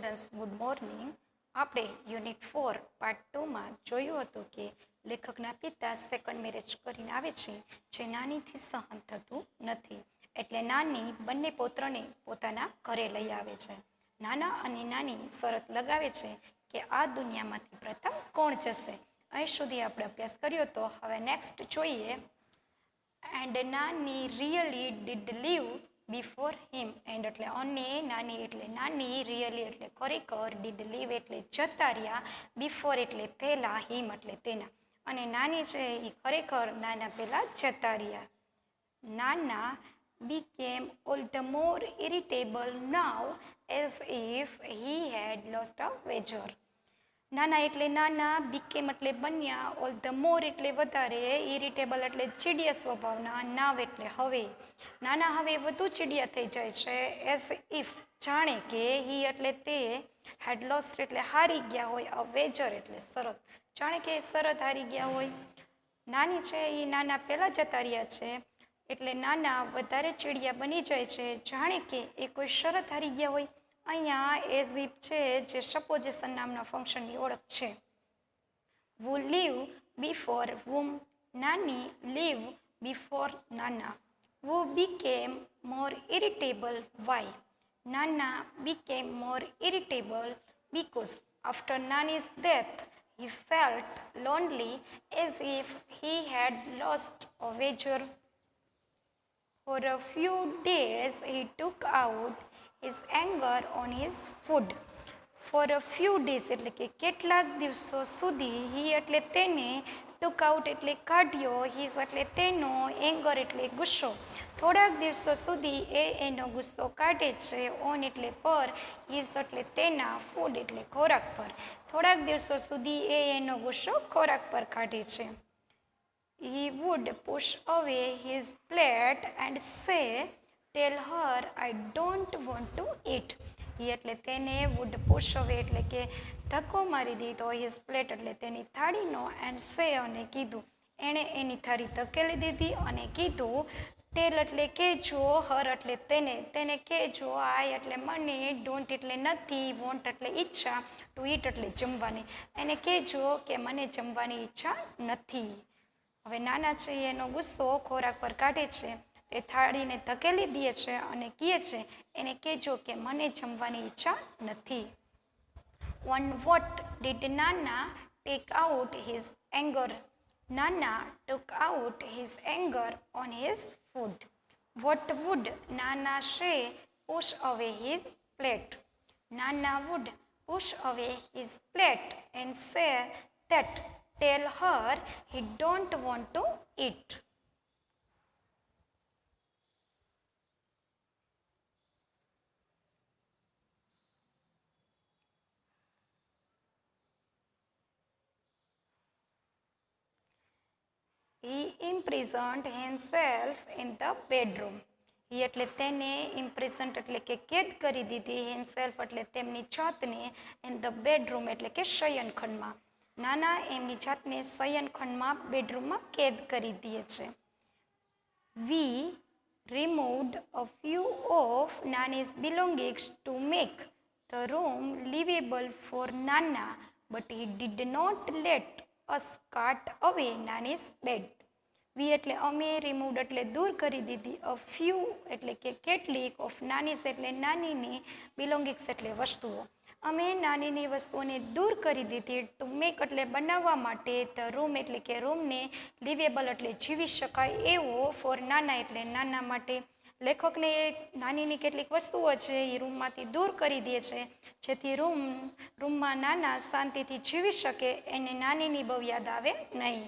Students, good morning. આપણે unit 4 part 2માં જોયું હતું કે લેખકના પિતા સેકન્ડ મેરેજ કરીને આવે છે, જે નાનીથી સહન થતું નથી. એટલે નાની બંને પૌત્રને પોતાના ઘરે લઈ આવે છે. નાના અને નાની શરત લગાવે છે કે આ દુનિયામાંથી પ્રથમ કોણ જશે. અહીં સુધી આપણે અભ્યાસ કર્યો તો હવે નેક્સ્ટ જોઈએ. એન્ડ નાની really did leave before him. And એટલે અને નાની એટલે નાની, રિયલી એટલે ખરેખર, ડીડ લીવ એટલે જતા રહ્યા, બિફોર એટલે પહેલા, હિમ એટલે તેના. અને નાની છે એ ખરેખર નાના પહેલા જતા રહ્યા. નાના became all the more irritable now as if he had lost a wager. નાના એટલે નાના, બીકેમ એટલે બન્યા, ઓલ ધ મોર એટલે વધારે, ઇરિટેબલ એટલે ચીડિયા સ્વભાવના, નાવ એટલે હવે. નાના હવે વધુ ચીડિયા થઈ જાય છે. એઝ ઇફ જાણે કે, હી એટલે તે, હેડ લોસ્ટ એટલે હારી ગયા હોય, અ વેજર એટલે શરત, જાણે કે શરત હારી ગયા હોય. નાની છે એ નાના પહેલાં જતા રહ્યા છે, એટલે નાના વધારે ચીડિયા બની જાય છે, જાણે કે એ કોઈ શરત હારી ગયા હોય. અહીંયા એઝ ઇફ છે જે સપોઝિશન નામના ફંક્શનની ઓળખ છે. Who live before whom, Nani live before Nana. Who became more irritable, why. Nana became more irritable because after Nani's death he felt lonely as if he had lost a wager. For a few days he took out his anger on his food. For a few days એટલે કે કેટલાક દિવસો સુધી, he એટલે તેને, took out એટલે કાઢ્યો, his એટલે તેનો, એંગર એટલે ગુસ્સો. થોડાક દિવસો સુધી એ એનો ગુસ્સો કાઢે છે, ઓન એટલે પર, his એટલે તેના, ફૂડ એટલે ખોરાક પર. થોડાક દિવસો સુધી એ એનો ગુસ્સો ખોરાક પર કાઢે છે. He would push away his plate and say, tell her I don't want to eat. He એટલે તેને, would push away એટલે કે ધક્કો મારી દીધો, his plate એટલે તેની થાળીનો, and say અને કીધું, એણે એની થાળી ધકેલી દીધી અને કીધું. ટેલ એટલે કહેજો, હર એટલે તેને, તેને કહેજો, આઈ એટલે મને, ડોન્ટ એટલે નથી, વોન્ટ એટલે ઈચ્છા, ટુ ઈટ એટલે જમવાની, એને કહેજો કે મને જમવાની ઈચ્છા નથી. હવે નાના છે એનો ગુસ્સો ખોરાક પર કાઢે છે, તે થાળીને ધકેલી દે છે અને કહે છે એને કહેજો કે મને જમવાની ઈચ્છા નથી. On what did Nana take out his anger? Nana took out his anger on his food. What would Nana say push away his plate? Nana would push away his plate and say that tell her he don't want to eat. He imprisoned himself in the bedroom. He એટલે તેને, imprisoned એટલે કે કેદ કરી દીધી, himself એટલે તેમની જાતને, in the bedroom એટલે કે શયનખંડમાં. નાના એમની જાતને શયનખંડમાં, બેડરૂમમાં કેદ કરી દે છે. We removed a few of Nana's belongings to make the room livable for Nana, but he did not let us cart away Nana's bed. We એટલે અમે, removed એટલે દૂર કરી દીધી, a few એટલે કે કેટલીક, of Nana's એટલે નાનીની, belongings એટલે વસ્તુઓ. અમે નાનીની વસ્તુઓને દૂર કરી દીધી, ટુ મેક એટલે બનાવવા માટે, ધ રૂમ એટલે કે રૂમને, લિવેબલ એટલે જીવી શકાય એવો, ફોર નાના એટલે નાના માટે. લેખકને નાનીની કેટલીક વસ્તુઓ છે એ રૂમમાંથી દૂર કરી દે છે, જેથી રૂમમાં નાના શાંતિથી જીવી શકે, એને નાનીની બહુ યાદ આવે નહીં.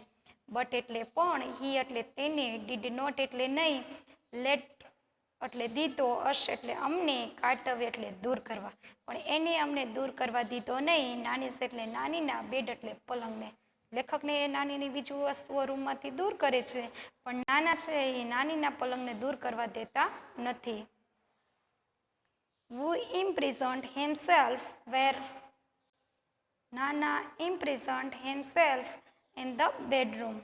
બટ એટલે પણ, હી એટલે તેને, ડીડ નોટ એટલે નહીં, લેટ એટલે દીધો, અશ એટલે અમને, કાટવે એટલે દૂર કરવા, પણ એને અમને દૂર કરવા દીધો નહીં. નાનીસ એટલે નાનીના, બેડ એટલે પલંગને. લેખકને એ નાનીની બીજું વસ્તુઓ રૂમમાંથી દૂર કરે છે, પણ નાના છે એ નાનીના પલંગને દૂર કરવા દેતા નથી. Who imprisoned himself where? Nana imprisoned himself in the bedroom.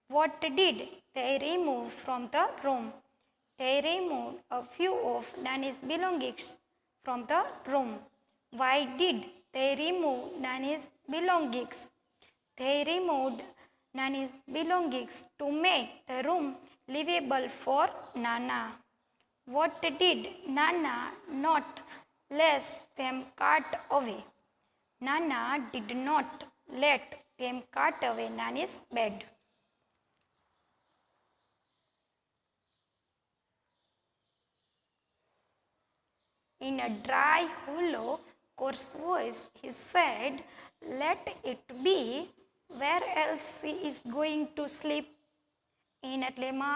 What did they remove from the room? They removed a few of Nana's belongings from the room. Why did they remove Nani's belongings? They removed Nani's belongings to make the room livable for Nana. What did Nana not let them cart away? Nana did not let them cart away Nani's bed. In a dry, hollow, coarse voice, he said, "Let it be. Where else she is going to sleep?" In એટલે એમાં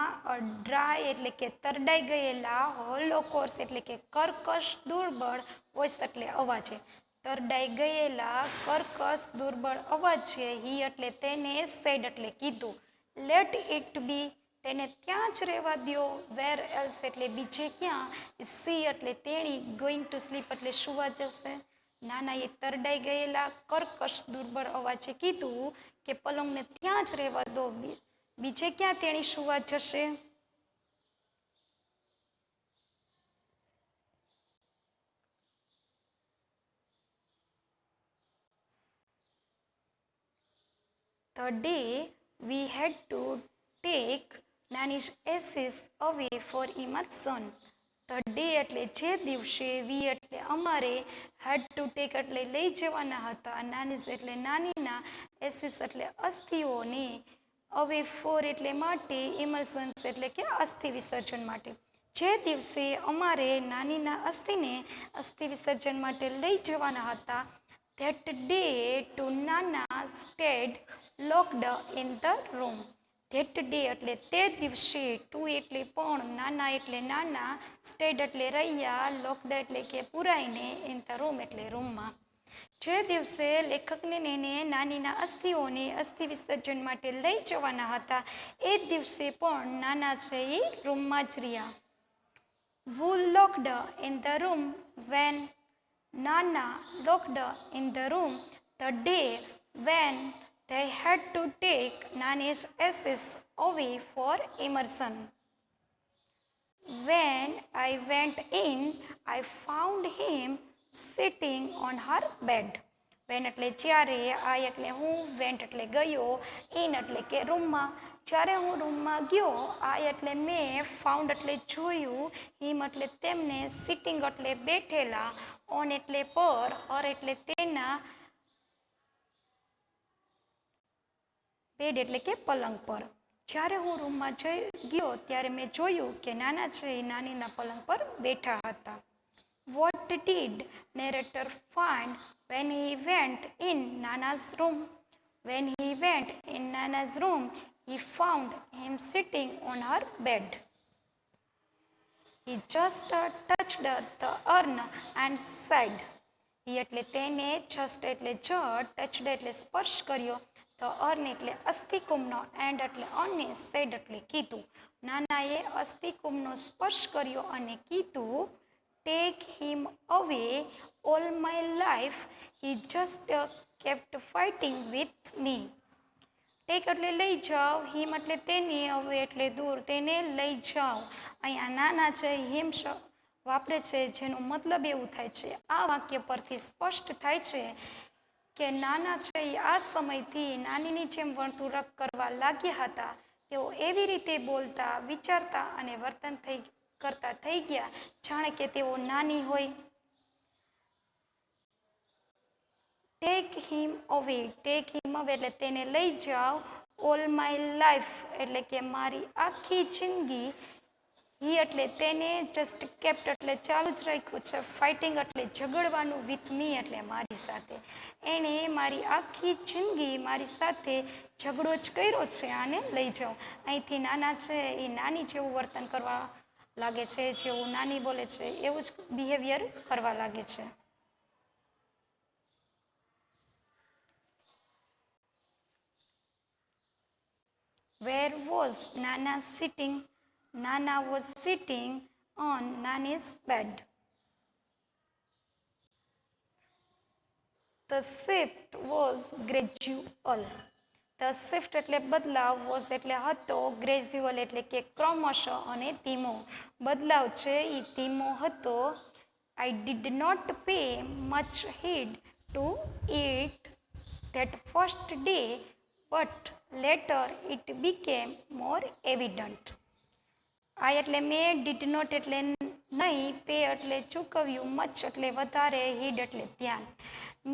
dry એટલે કે તરડાઈ ગયેલા, hollow course એટલે કે કર્કશ દુર્બળ, voice એટલે અવાજ. તરડાઈ ગયેલા કર્કશ દુર્બળ અવાજ છે. હી એટલે તેને, સેડ એટલે કીધું. લેટ ઇટ બી તેને ત્યાં જ રહેવા દો. વેર એલ્સ એટલે બીજે ક્યાં. સી એટલે તેણી, ગોઈંગ ટુ સ્લીપ એટલે સુવા જશે. નાનાએ તરડાઈ ગયેલા કર્કશ દુર્બળ અવાજે કીધું કે પલંગને ત્યાં જ રહેવા દો, બીજે ક્યાં તેણી સુવા જશે. The day we had to take Nani's ashes away for immersion. The day એટલે જે દિવસે, વી એટલે અમારે, had to take એટલે લઈ જવાના હતા, નાનીસ એટલે નાનીના, એસિસ એટલે અસ્થિઓને, અવે ફોર એટલે માટે, ઇમર્સન્સ એટલે કે અસ્થિ વિસર્જન માટે. જે દિવસે અમારે નાનીના અસ્થિને અસ્થિ વિસર્જન માટે લઈ જવાના હતા, that day to Nana stayed locked in the room. That day એટલે તે દિવસે, ટુ એટલે પણ, નાના એટલે નાના, સ્ટેડ એટલે રહ્યા, લોકડ એટલે કે પુરાઈને, ઇન ધ રૂમ એટલે રૂમમાં. જે દિવસે લેખકને નાનીના અસ્થિઓને અસ્થિ વિસર્જન માટે લઈ જવાના હતા, એ દિવસે પણ નાના છે એ રૂમમાં જ રહ્યા. Who locked in the room when Nana locked in the room the day when they had to take Nani's ashes away for immersion. When I went in, I found him sitting on her bed. When એટલે જ્યારે, I એટલે હું, went એટલે ગયો, in એટલે કે રૂમમાં. જ્યારે હું રૂમમાં ગયો, I એટલે મેં, found એટલે જોયું, him એટલે તેમને, sitting એટલે બેઠેલા, on એટલે પર, her એટલે તેના, બેડ એટલે કે પલંગ પર. જ્યારે હું રૂમમાં ગયો ત્યારે મેં જોયું કે નાના છે એ નાનીના પલંગ પર બેઠા હતા. What did narrator find when he went in Nana's room? When he went in Nana's room, he found him sitting on her bed. He just touched the urn and said. He એટલે તેને, just એટલે જડ, touched એટલે સ્પર્શ કર્યો, તો earn એટલે અસ્થિકુંભનો, and એટલે અને, સેડ એટલે કીધું. નાનાએ અસ્થિકુંભનો સ્પર્શ કર્યો અને કીધું, take him away all my life, he just kept fighting with me. Take એટલે લઈ જાઓ, હિમ એટલે તેને, હવે એટલે દૂર, તેને લઈ જાઓ. અહીંયા નાના છે, હિમ વાપરે છે, જેનો મતલબ એવું થાય છે, આ વાક્ય પરથી સ્પષ્ટ થાય છે કે નાના છે એ આ સમયથી નાનીની જેમ વર્તણૂક કરવા લાગ્યા હતા. તેઓ એવી રીતે બોલતા, વિચારતા અને વર્તન કરતા થઈ ગયા જાણે કે તેઓ નાની હોય. ટેક હિમ અવે એટલે તેને લઈ જાઓ. ઓલ માય લાઈફ એટલે કે મારી આખી જિંદગી. હી એટલે તેને, જસ્ટ કેપ્ટ એટલે ચાલુ જ રાખ્યું છે, ફાઇટિંગ એટલે ઝઘડવાનું, વિથ મી એટલે મારી સાથે. એણે મારી આખી જિંદગી મારી સાથે ઝઘડો જ કર્યો છે, આને લઈ જાઓ. અહીંથી નાના છે એ નાની જેવું વર્તન કરવા લાગે છે, જેવું નાની બોલે છે એવું જ બિહેવિયર કરવા લાગે છે. Where was Nana sitting? Nana was sitting on Nani's bed. The shift was gradual. The shift એટલે બદલાવ, was એટલે હતો, gradual એટલે કે ક્રમશઃ અને ધીમો. બદલાવ છે એ ધીમો હતો. I did not pay much heed to it that first day, but later it became more evident. આ એટલે મેં ડીડ નોટ એટલે નહીં, પે એટલે ચૂકવ્યું, મચ એટલે વધારે, હીડ એટલે ધ્યાન.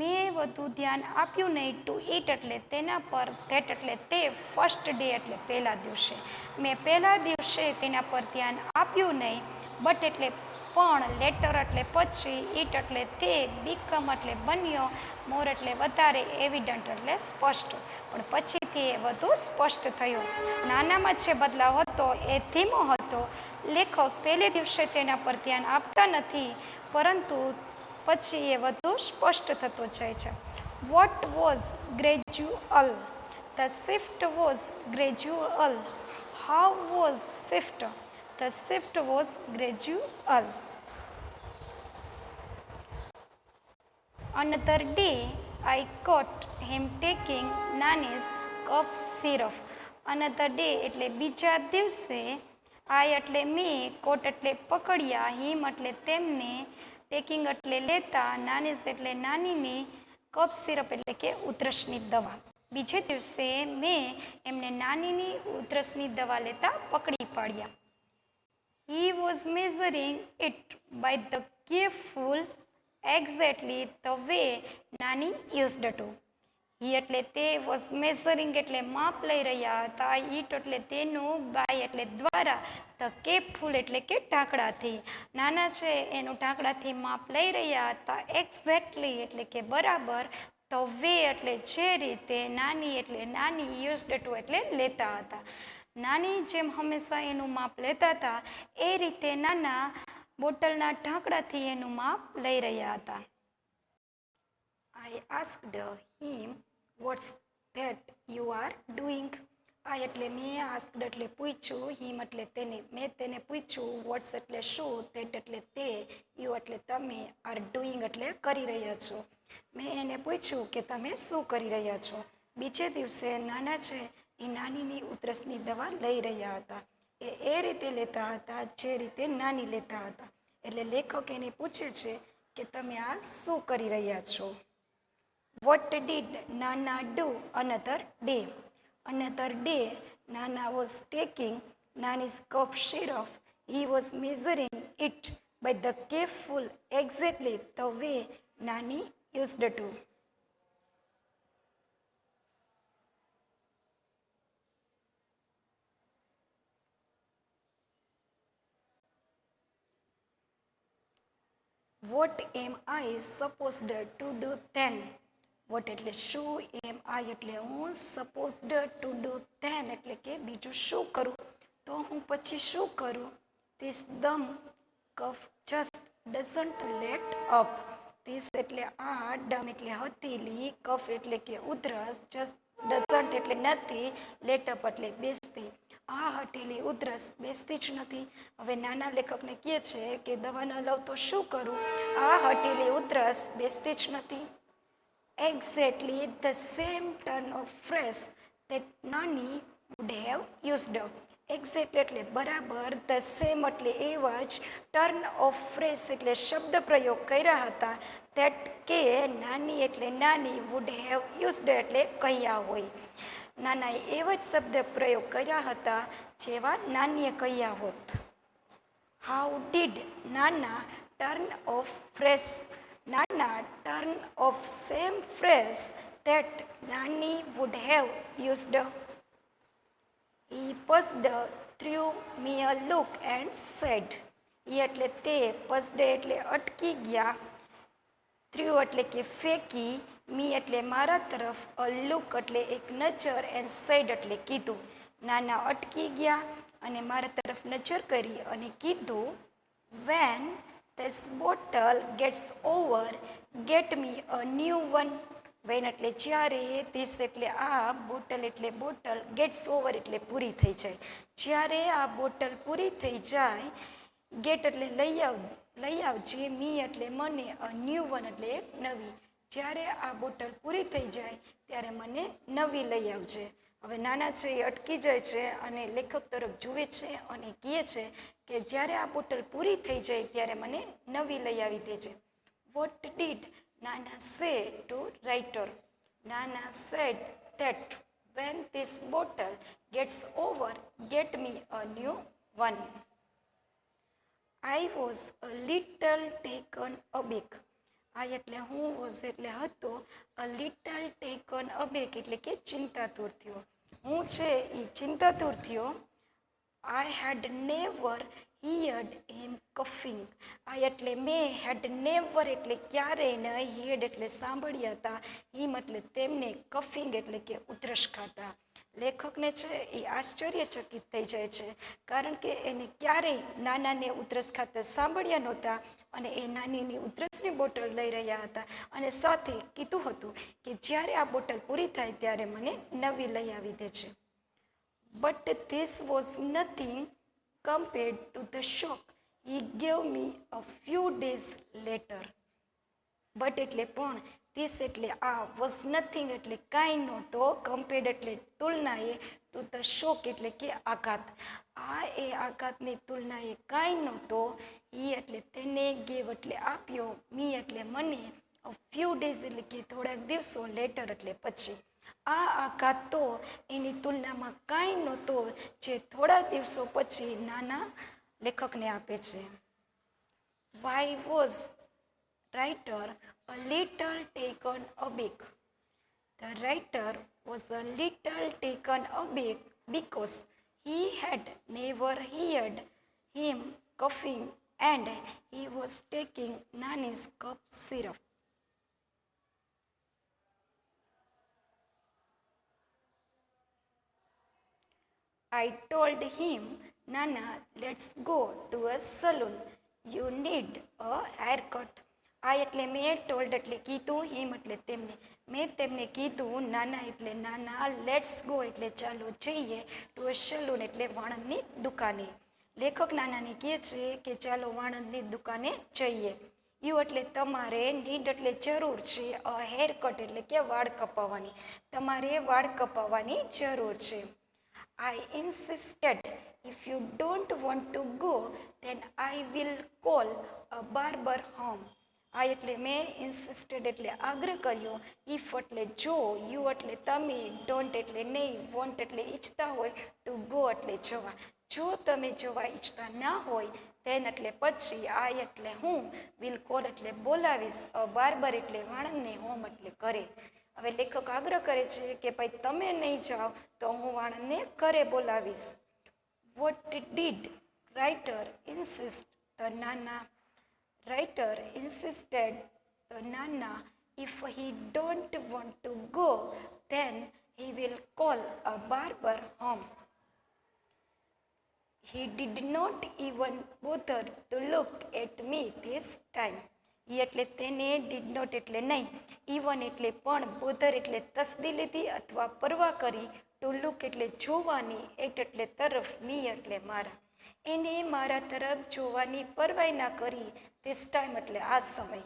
મેં વધુ ધ્યાન આપ્યું નહીં ટુ ઇટ એટલે તેના પર, ધેટ એટલે તે, ફર્સ્ટ ડે એટલે પહેલા દિવસે. મેં પહેલા દિવસે તેના પર ધ્યાન આપ્યું નહીં, બટ એટલે પણ, લેટર એટલે પછી, ઇટ એટલે તે, બીકમ એટલે બન્યો, મોર એટલે વધારે, એવિડન્ટ એટલે સ્પષ્ટ. પણ પછીથી એ વધુ સ્પષ્ટ થયું. નાનામાં જે બદલાવ હતો એ ધીમો હતો. લેખક પહેલે દિવસે તેના પર ધ્યાન આપતા નથી, પરંતુ પછી એ વધુ સ્પષ્ટ થતો જાય છે. What was gradual? The shift was gradual. How was shift? The shift was gradual. Another day, I caught him taking Nani's cough syrup. Another day એટલે બીજા દિવસે, I એટલે મેં, કોટ એટલે પકડ્યા, હિમ એટલે તેમને, ટેકિંગ એટલે લેતા, નાનીસ એટલે નાનીની, કફ સિરપ એટલે કે ઉધરસની દવા. બીજે દિવસે મેં એમને નાનીની ઉધરસની દવા લેતા પકડી પાડ્યા. He was measuring it by the careful exactly the way Nani used to. He એટલે તે, was measuring એટલે માપ લઈ રહ્યા હતા, it એટલે તેનું, by એટલે દ્વારા, the careful એટલે કે ઢાંકડાથી. નાના છે એનું ઢાંકડાથી માપ લઈ રહ્યા હતા, exactly એટલે કે બરાબર, the way એટલે જે રીતે, નાની એટલે નાની, used to એટલે લેતા હતા. નાની જેમ હંમેશા એનું માપ લેતા હતા, એ રીતે નાના બોટલના ઢાંકડાથી એનું માપ લઈ રહ્યા હતા. I asked him, what's that you are doing? આ એટલે મેં, આસ્કડ એટલે પૂછ્યું, હિમ એટલે તેને, મેં તેને પૂછ્યું, વોટ્સ એટલે શું, ધેટ એટલે તે, યુ એટલે તમે, આર ડુઈંગ એટલે કરી રહ્યા છો. મેં એને પૂછ્યું કે તમે શું કરી રહ્યા છો. બીજે દિવસે નાના છે એ નાનીની ઉધરસની દવા લઈ રહ્યા હતા. એ રીતે લેતા હતા જે રીતે નાની લેતા હતા. એટલે લેખક એને પૂછે છે કે તમે આ શું કરી રહ્યા છો. What did Nana do another day? Another day, Nana was taking Nani's cough syrup. He was measuring it by the careful, exactly the way Nani used to. What am I supposed to do then? What એટલે શું, એમ આઈ એટલે હું, સપોઝડ to do than એટલે કે બીજું શું કરું, તો હું પછી શું કરું. This dumb cough just doesn't let up. This એટલે આ, ડમ એટલે હથેલી, કફ એટલે કે ઉધરસ, જસ્ટ ડઝન્ટ એટલે નથી, લેટ અપ એટલે બેસતી. આ હટેલી ઉધરસ બેસતી જ નથી. હવે નાના લેખકને કહે છે કે દવા ન લઉં તો શું કરું. આ હટેલી ઉધરસ બેસતી જ નથી. Exactly the same turn of phrase that Nani would have used. Exactly એટલે બરાબર, the same એટલે એવા જ, turn of phrase એટલે શબ્દ પ્રયોગ કર્યા હતા, that કે નાની એટલે નાની, would have used એટલે કહ્યા હોય. નાનાએ એવા જ શબ્દ પ્રયોગ કર્યા હતા જેવા નાનીએ કહ્યા હોત. How did Nana turn of phrase? Nana turn of same phrase that Nani would have used. He paused, threw me a look and said. એ એટલે તે, paused એટલે અટકી ગયા, threw એટલે કે ફેંકી, me એટલે મારા તરફ, a look એટલે એક નજર, and said એટલે કીધું. નાના અટકી ગયા અને મારા તરફ નજર કરી અને કીધું, when this bottle gets over, get me a new one. When એટલે જ્યારે, this એટલે આ, બોટલ એટલે બોટલ, ગેટ્સ ઓવર એટલે પૂરી થઈ જાય. જ્યારે આ બોટલ પૂરી થઈ જાય, ગેટ એટલે લઈ આવજે, મી એટલે મને, અ ન્યૂ વન એટલે એક નવી. જ્યારે આ બોટલ પૂરી થઈ જાય ત્યારે મને નવી લઈ આવજે. હવે નાના છે એ અટકી જાય છે અને લેખક તરફ જુએ છે અને કહે છે કે જ્યારે આ બોટલ પૂરી થઈ જાય ત્યારે મને નવી લઈ આવી દેજે. વોટ ડીડ નાના સે ટુ રાઇટર? નાના sad that when this bottle gets over, get me a new one. I was a little taken aback. આ એટલે હું વોઝ એટલે હતો, અ લિટલ ટેકન અબેક એટલે કે ચિંતાતુર થયો. હું છે એ ચિંતાતુર થયો. I had never heard him coughing. આ એટલે મેં had never એટલે ક્યારેય નહીં, heard એટલે સાંભળ્યા હતા, him એટલે તેમને, coughing એટલે કે ઉધરસ ખાતા. લેખકને છે એ આશ્ચર્યચકિત થઈ જાય છે કારણ કે એને ક્યારેય નાનાને ઉધરસ ખાતા સાંભળ્યા નહોતા અને એ નાનીની ઉધરસની બોટલ લઈ રહ્યા હતા અને સાથે કીધું હતું કે જ્યારે આ બોટલ પૂરી થાય ત્યારે મને નવી લઈ આવી દેજે. But this was nothing compared to the shock he gave me a few days later. But એટલે પણ, this એટલે આ, was nothing એટલે કાંઈ નહોતો, compared એટલે તુલનાએ, to the shock એટલે કે આઘાત. આ એ આઘાતની તુલનાએ કાંઈ નહોતો. he એટલે તેને, gave એટલે આપ્યો, me એટલે મને, a few days એટલે કે થોડાક દિવસો, later એટલે પછી. આ આઘાત તો એની તુલનામાં કાંઈ નહોતો જે થોડા દિવસો પછી નાના લેખકને આપે છે. Why was writer a little taken aback? The writer was a little taken aback because he had never heard him coughing and he was taking Nani's cough syrup. I told him, Nana, let's go to a salon. You need a haircut. આ એટલે મેં told એટલે કીધું, હિમ એટલે તેમને, મેં તેમને કીધું, નાના એટલે નાના, લેટ્સ ગો એટલે ચાલો જઈએ, ટુ અ સલૂન એટલે વાણંદની દુકાને. લેખક નાનાને કહે છે કે ચાલો વાણંદની દુકાને જઈએ. યુ એટલે તમારે, નીડ એટલે જરૂર છે, અ હેરકટ એટલે કે વાળ કપાવવાની, તમારે વાળ કપાવવાની જરૂર છે. I insisted, if you don't want to go, then I will call a barber home. આ એટલે મેં ઇન્સિસ્ટેડ એટલે આગ્રહ કર્યો, ઇફ એટલે જો, યુ એટલે તમે, ડોન્ટ એટલે નહીં, વોન્ટ એટલે ઈચ્છતા હોય, ટુ ગો એટલે જવા. જો તમે જવા ઈચ્છતા ના હોય, તેન એટલે પછી, આઈ એટલે હું, વિલ કોલ એટલે બોલાવીશ, અ બાર્બર એટલે વાણંદને, હોમ એટલે ઘરે. હવે લેખક આગ્રહ કરે છે કે ભાઈ તમે નહીં જાઓ તો હું વાણંદને ઘરે બોલાવીશ. What did writer insist? The નાના writer insisted the Nana, if he don't want to go, then he will call a barber home. He did not even bother to look at me this time. એ એટલે તેને, did not એટલે નહીં, even એટલે પણ, bother એટલે તસદી લીધી અથવા પરવા કરી, ટુ લુક એટલે જોવાની, એટ એટલે તરફ, મી એટલે મારા. એને મારા તરફ જોવાની પરવાય ના કરી. ધીસ ટાઈમ એટલે આ સમય.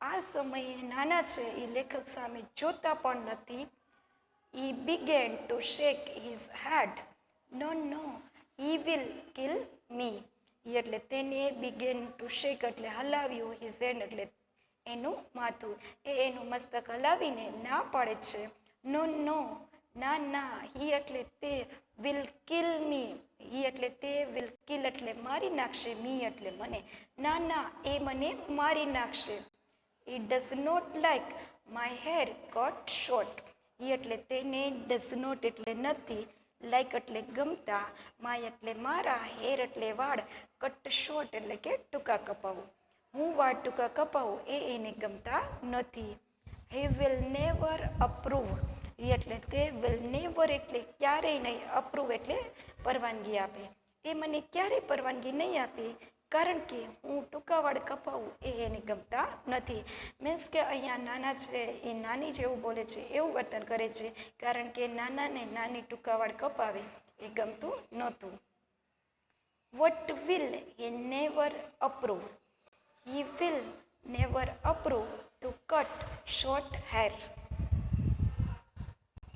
આ સમયે નાના છે એ લેખક સામે જોતા પણ નથી. he began to shake his head. No, no, he will kill me. એ એટલે તેને, began to shake એટલે હલાવ્યું, his hand એટલે એનું માથું, એ એનું મસ્તક હલાવીને ના પાડે છે. નો નો, ના ના, he એટલે તે, will kill me. he એટલે તે, will kill એટલે મારી નાખશે, me એટલે મને, ના ના, એ મને મારી નાખશે. He does not like my hair cut short. એ એટલે તેને, does not એટલે નથી, like એટલે ગમતા, my એટલે મારા, hair એટલે વાળ, cut short એટલે કે ટૂંકા કપાવું. હું વાળ ટૂંકા કપાવું એ એને ગમતા નથી. He will never approve. એ એટલે તે, will never એટલે ક્યારેય નહીં, અપ્રૂવ એટલે પરવાનગી આપે. એ મને ક્યારેય પરવાનગી નહીં આપે કારણ કે હું ટૂંકા વાળ કપાવું એ એને ગમતા નથી. મીન્સ કે અહીંયા નાના છે એ નાની જેવું બોલે છે, એવું વર્તન કરે છે કારણ કે નાનાને નાની ટૂંકા વાળ કપાવે એ ગમતું નહોતું. What will he never approve? He will never approve to cut short hair.